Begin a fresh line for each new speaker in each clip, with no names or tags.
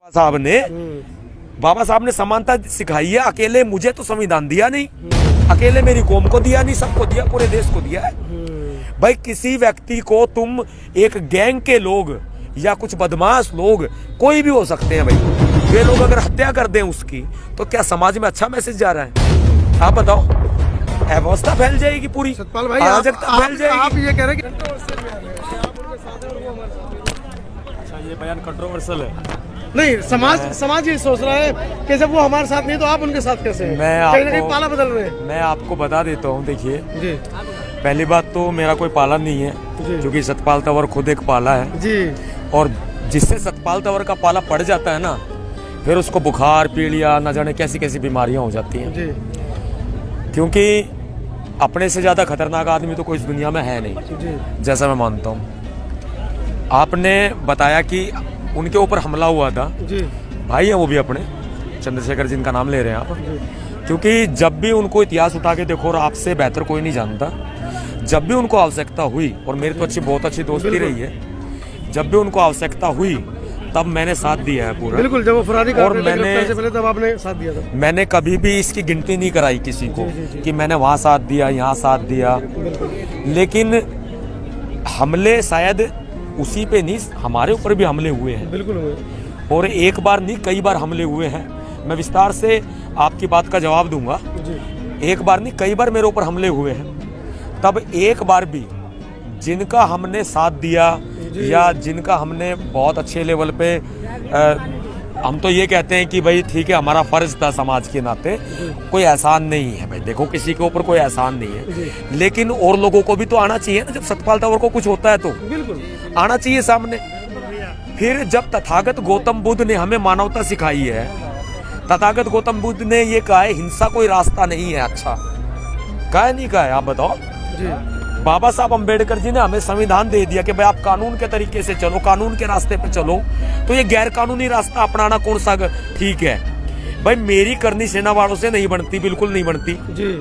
बाबा साहब ने समानता सिखाई है। अकेले मुझे तो संविधान दिया नहीं, अकेले मेरी कौम को दिया नहीं, सबको दिया, पूरे देश को दिया है। भाई किसी व्यक्ति को तुम एक गैंग के लोग या कुछ बदमाश लोग कोई भी हो सकते हैं भाई, वे लोग अगर हत्या कर दें उसकी तो क्या समाज में अच्छा मैसेज जा रहा है? आप बताओ, अव्यवस्था फैल जाएगी पूरी,
सतपाल भाई
अराजकता फैल जाएगी।
आप ये कह रहे हैं
कि ये बयान कंट्रोवर्शियल है।
नहीं, समाज ये सोच रहा है कि जब वो हमारे साथ नहीं तो आप उनके साथ कैसे हैं? कहीं ना कहीं पाला बदल रहे हैं।
मैं आपको बता देता हूँ, देखिए
जी,
पहली बात तो मेरा कोई पाला नहीं है, क्योंकि सतपाल तंवर खुद एक पाला है
जी।
और जिससे सतपाल तंवर का पाला पड़ जाता है ना, फिर उसको बुखार पीलिया न जाने कैसी कैसी बीमारियां हो जाती हैं
जी।
क्योंकि अपने से ज्यादा खतरनाक आदमी तो कोई इस दुनिया में है नहीं
जी।
जैसा मैं मानता हूँ। आपने बताया कि उनके ऊपर हमला हुआ था,
जी।
भाई है वो भी अपने, चंद्रशेखर जिनका नाम ले रहे हैं आप, क्योंकि जब भी उनको इतिहास उठा के देखो, और आपसे बेहतर कोई नहीं जानता, जब भी उनको आवश्यकता हुई, और मेरी तो बहुत अच्छी दोस्ती रही है, जब भी उनको आवश्यकता हुई तब मैंने साथ दिया है पूरा।
बिल्कुल, जब वो फरारी
और मैंने
से पहले तब आपने साथ दिया था।
मैंने कभी भी इसकी गिनती नहीं कराई किसी को कि मैंने वहाँ साथ दिया, यहाँ साथ दिया, लेकिन हमले शायद उसी पे नहीं, हमारे ऊपर भी हमले हुए हैं।
बिल्कुल हुए,
और एक बार नहीं कई बार हमले हुए हैं। मैं विस्तार से आपकी बात का जवाब दूंगा। एक बार नहीं कई बार मेरे ऊपर हमले हुए हैं। तब एक बार भी जिनका हमने साथ दिया या जिनका हमने बहुत अच्छे लेवल पे हम तो ये कहते हैं कि भाई ठीक है, हमारा फर्ज था समाज के नाते, कोई एहसान नहीं है भाई, देखो किसी के ऊपर कोई एहसान नहीं है, लेकिन और लोगों को भी तो आना चाहिए ना। जब सतपाल तंवर को कुछ होता है तो
बिल्कुल
आना चाहिए सामने। फिर जब तथागत गौतम बुद्ध ने हमें मानवता सिखाई है, तथागत गौतम बुद्ध ने ये कहा है हिंसा कोई रास्ता नहीं है, अच्छा कहा है नहीं कहा है? आप बताओ
जी।
बाबा साहब अम्बेडकर जी ने हमें संविधान दे दिया कि भाई आप कानून के तरीके से चलो, कानून के रास्ते पे चलो, तो ये गैर कानूनी रास्ता अपनाना कौन सा ठीक है? भाई मेरी करनी सेना वालों से नहीं बनती, बिल्कुल नहीं बनती
जी।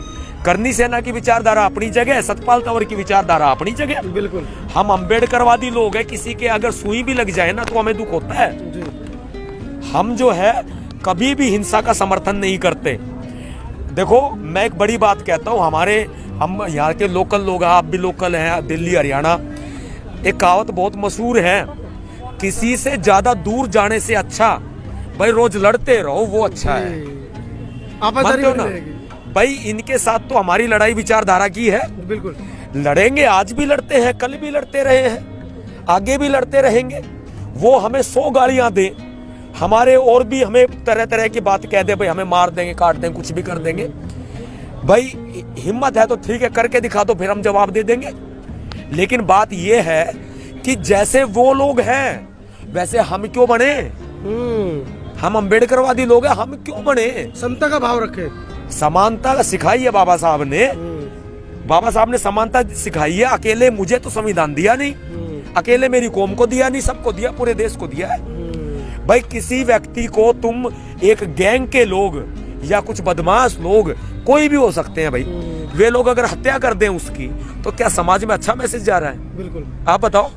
करनी सेना की विचारधारा अपनी जगह, सतपाल तंवर की विचारधारा अपनी जगह।
बिल्कुल,
हम अम्बेडकरवादी लोग हैं, किसी के अगर सुई भी लग जाए ना तो हमें दुख होता है।
जी।
हम जो है कभी भी हिंसा का समर्थन नहीं करते। देखो मैं एक बड़ी बात कहता हूँ, हम यहाँ के लोकल लोग हैं, आप भी लोकल हैं, दिल्ली हरियाणा, एक कहावत बहुत मशहूर है, किसी से ज्यादा दूर जाने से अच्छा भाई रोज लड़ते रहो, वो अच्छा है। मानते हो ना? भाई इनके साथ तो हमारी लड़ाई विचारधारा की है,
बिल्कुल
लड़ेंगे, आज भी लड़ते हैं, कल भी लड़ते रहे हैं, आगे भी लड़ते रहेंगे। वो हमें 100 गालियां दे, हमारे और भी हमें तरह तरह की बात कह दे, भाई हमें मार देंगे, काट देंगे, कुछ भी कर देंगे, भाई हिम्मत है तो ठीक है करके दिखा दो, फिर हम जवाब दे देंगे। लेकिन बात यह है कि जैसे वो लोग हैं वैसे हम क्यों बने? हम अम्बेडकरवादी लोग हैं, हम क्यों बने?
समता का भाव रखे,
समानता का सिखाई है बाबा साहब ने। बाबा साहब ने समानता सिखाई है। अकेले मुझे तो संविधान दिया नहीं, अकेले मेरी कौम को दिया नहीं, सबको दिया, पूरे देश को दिया है। भाई किसी व्यक्ति को तुम एक गैंग के लोग या कुछ बदमाश लोग कोई भी हो सकते हैं भाई, वे लोग अगर हत्या कर दें उसकी तो क्या समाज में अच्छा मैसेज जा रहा है?
बिल्कुल।
आप बताओ,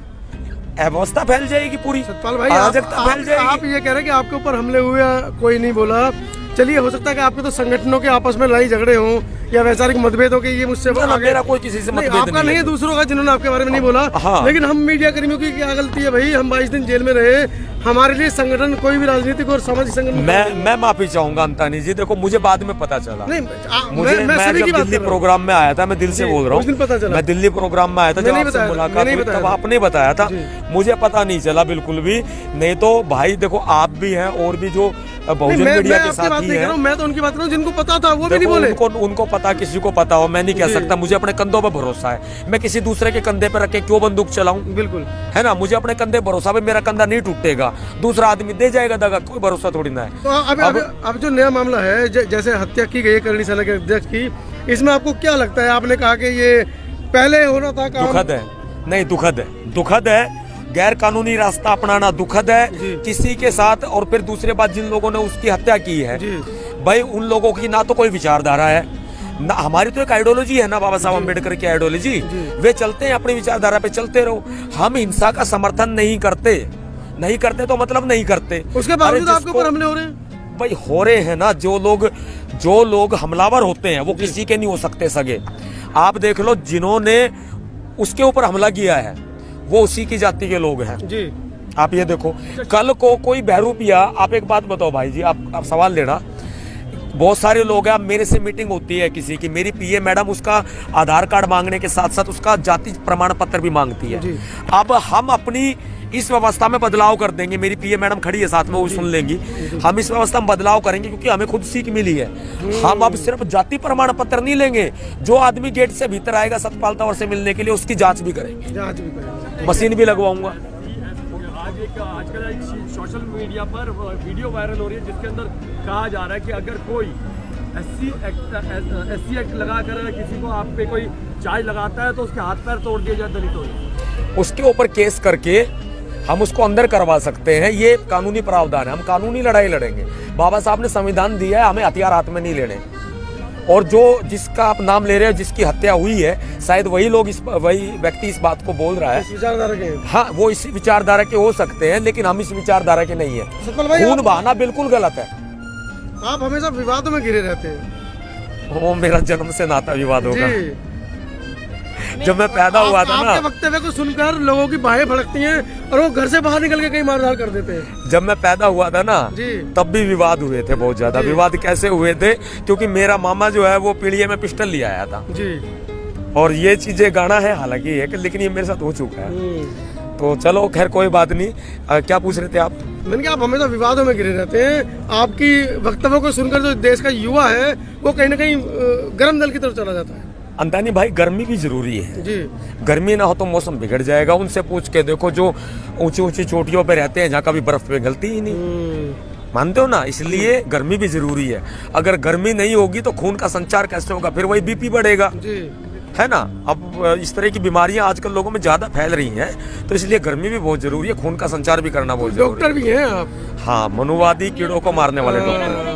अव्यवस्था फैल जाएगी पूरी,
सतपाल भाई
अराजकता फैल जाएगी।
आप ये कह रहे हैं कि आपके ऊपर हमले हुए, कोई नहीं बोला, चलिए हो सकता है कि आपके तो संगठनों के आपस में लड़ाई झगड़े हों या वैचारिक मतभेद हो कि ये मुझसे
मेरा कोई किसी से मतभेद
आपका नहीं है, दूसरों का जिन्होंने आपके बारे में नहीं बोला।
हाँ।
लेकिन हम मीडिया कर्मियों की क्या गलती है भाई? हम 22 दिन जेल में रहे, हमारे लिए संगठन कोई भी राजनीतिक और सामाजिक संगठन।
मैं माफी चाहूंगा अंतानी जी, देखो मुझे बाद में पता चला,
नहीं
मुझे मैं जब दिल्ली प्रोग्राम में आया था, मैं दिल से बोल रहा हूँ, मैं दिल्ली प्रोग्राम में आया था, जब आपसे मुलाकात हुई तब आपने बताया था, मुझे पता नहीं चला बिल्कुल भी। नहीं तो भाई देखो आप भी हैं और भी जो बहुजन मीडिया के साथी हैं,
मैं तो उनकी बात कर रहा हूँ जिनको पता था, वो भी नहीं बोले।
उनको पता, किसी को पता हो, मैं नहीं कह सकता, मुझे अपने कंधों पर भरोसा है। मैं किसी दूसरे के कंधे पर रख के क्यों बंदूक चलाऊं?
बिल्कुल
है ना, मुझे अपने कंधे भरोसा है, मेरा कंधा नहीं टूटेगा, दूसरा आदमी दे जाएगा दगा, कोई भरोसा थोड़ी ना है।
तो अब जो नया मामला है, जैसे हत्या की गई करनी सेना के अध्यक्ष की, इसमें आपको क्या लगता है? आपने कहा कि ये पहले होना था,
दुखद है, नहीं दुखद है, दुखद है, गैर कानूनी रास्ता अपनाना दुखद है किसी के साथ। और फिर दूसरे बात, जिन लोगों ने उसकी हत्या की है भाई, उन लोगों की ना तो कोई विचारधारा है, ना हमारी तो एक आइडियोलॉजी है ना, बाबा साहब अम्बेडकर की आइडियोलॉजी, वे चलते हैं अपनी विचारधारा पे, चलते रहो। हम हिंसा का समर्थन नहीं करते, नहीं करते तो मतलब नहीं करते।
उसके बावजूद आपके ऊपर हमले हो रहे हैं।
भाई हो रहे हैं ना, जो लोग हमलावर होते हैं वो किसी के नहीं हो सकते सगे। आप देख लो, जिन्होंने उसके ऊपर हमला किया है वो उसी की जाति के लोग हैं
जी।
आप ये देखो, कल को कोई बहरूपिया, आप एक बात बताओ भाई जी, आप सवाल लेना, बहुत सारे लोग हैं, अब मेरे से मीटिंग होती है किसी की, मेरी पीए मैडम उसका आधार कार्ड मांगने के साथ साथ उसका जाति प्रमाण पत्र भी मांगती है। अब हम अपनी इस व्यवस्था में बदलाव कर देंगे, मेरी पीए मैडम खड़ी है साथ में, वो सुन लेंगी, हम इस व्यवस्था में बदलाव करेंगे क्योंकि हमें खुद सीख मिली है। हम अब सिर्फ जाति प्रमाण पत्र नहीं लेंगे, जो आदमी गेट से भीतर आएगा सतपाल तंवर से मिलने के लिए उसकी जांच भी करेंगे, मशीन भी लगवाऊंगा।
आजकल एक सोशल मीडिया पर वीडियो वायरल हो रही है जिसके अंदर कहा जा रहा है कि अगर कोई एससी एक्ट लगाकर किसी को आप पे कोई चार्ज लगाता है तो उसके हाथ पैर तोड़ दिए जाए दलितों ने,
उसके ऊपर केस करके हम उसको अंदर करवा सकते हैं। ये कानूनी प्रावधान है, हम कानूनी लड़ाई लड़ेंगे। बाबा साहब ने संविधान दिया है, हमें हथियार हाथ में नहीं लेने। और जो जिसका आप नाम ले रहे हो, जिसकी हत्या हुई है, शायद वही व्यक्ति इस बात को बोल रहा है,
इस विचारधारा के,
हाँ वो इस विचारधारा के हो सकते हैं, लेकिन हम इस विचारधारा के नहीं है। खून बहाना बिल्कुल गलत है।
आप हमेशा विवादों में घिरे रहते हैं।
वो मेरा जन्म से नाता विवाद होगा।
जी।
जब मैं पैदा हुआ था ना,
आपके वक्तव्य को सुनकर लोगों की बाहें फड़कती हैं और वो घर से बाहर निकल के कहीं मारधाड़ कर देते हैं।
जब मैं पैदा हुआ था ना
जी।
तब भी विवाद हुए थे, बहुत ज्यादा। विवाद कैसे हुए थे? क्योंकि मेरा मामा जो है वो पीढ़िए में पिस्टल ले आया था
जी।
और ये चीजें गाना है हालांकि है, लेकिन ये मेरे साथ हो चुका है। तो चलो खैर कोई बात नहीं। क्या पूछ रहे थे आप?
मैंने कहा आप हमेशा विवादों में घिरे रहते हैं। आपकी वक्तव्यों को सुनकर जो देश का युवा है वो कहीं ना कहीं गर्म दल की तरफ चला जाता है।
अंतानी भाई, गर्मी भी जरूरी है
जी।
गर्मी ना हो तो मौसम बिगड़ जाएगा। उनसे पूछ के देखो जो ऊंची ऊंची चोटियों पे रहते हैं, जहाँ कभी बर्फ पिघलती ही नहीं, मानते हो ना? इसलिए गर्मी भी जरूरी है। अगर गर्मी नहीं होगी तो खून का संचार कैसे होगा? फिर वही बीपी बढ़ेगा
जी।
है ना। अब इस तरह की बीमारियां आजकल लोगों में ज्यादा फैल रही हैं, तो इसलिए गर्मी भी बहुत जरूरी है, खून का संचार भी करना बहुत जरूरी है।
डॉक्टर भी हैं आप?
हाँ, मनुवादी कीड़ों को मारने वाले डॉक्टर।